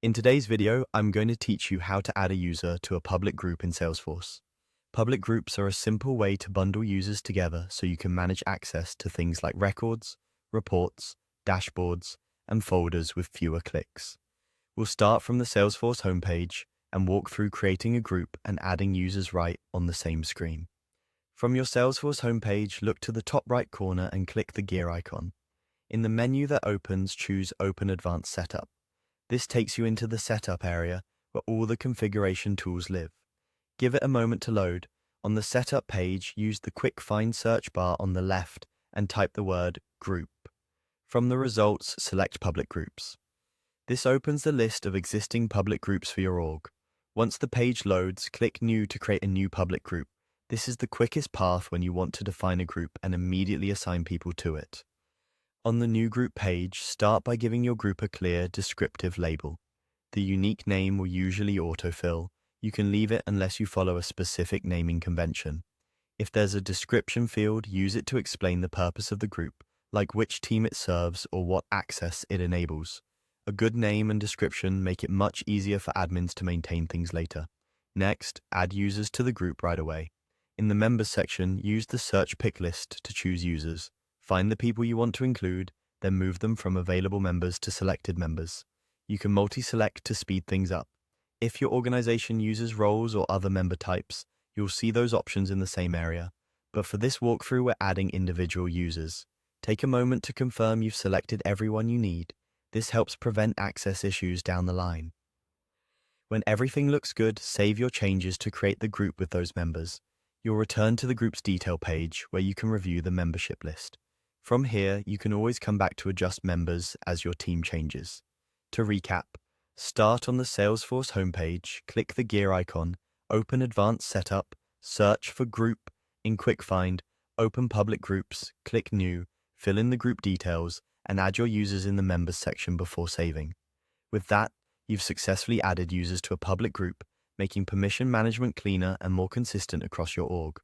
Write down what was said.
In today's video, I'm going to teach you how to add a user to a public group in Salesforce. Public groups are a simple way to bundle users together so you can manage access to things like records, reports, dashboards, and folders with fewer clicks. We'll start from the Salesforce homepage and walk through creating a group and adding users right on the same screen. From your Salesforce homepage, look to the top right corner and click the gear icon. In the menu that opens, choose Open Advanced Setup. This takes you into the Setup area where all the configuration tools live. Give it a moment to load. On the Setup page, use the quick find search bar on the left and type the word Group. From the results, select Public Groups. This opens the list of existing public groups for your org. Once the page loads, click New to create a new public group. This is the quickest path when you want to define a group and immediately assign people to it. On the new group page, start by giving your group a clear, descriptive label. The unique name will usually autofill. You can leave it unless you follow a specific naming convention. If there's a description field, use it to explain the purpose of the group, like which team it serves or what access it enables. A good name and description make it much easier for admins to maintain things later. Next, add users to the group right away. In the Members section, use the Search Pick list to choose users. Find the people you want to include, then move them from available members to selected members. You can multi-select to speed things up. If your organization uses roles or other member types, you'll see those options in the same area. But for this walkthrough, we're adding individual users. Take a moment to confirm you've selected everyone you need. This helps prevent access issues down the line. When everything looks good, save your changes to create the group with those members. You'll return to the group's detail page where you can review the membership list. From here, you can always come back to adjust members as your team changes. To recap, start on the Salesforce homepage, click the gear icon, open Advanced Setup, search for Group in Quick Find, open Public Groups, click New, fill in the group details, and add your users in the Members section before saving. With that, you've successfully added users to a public group, making permission management cleaner and more consistent across your org.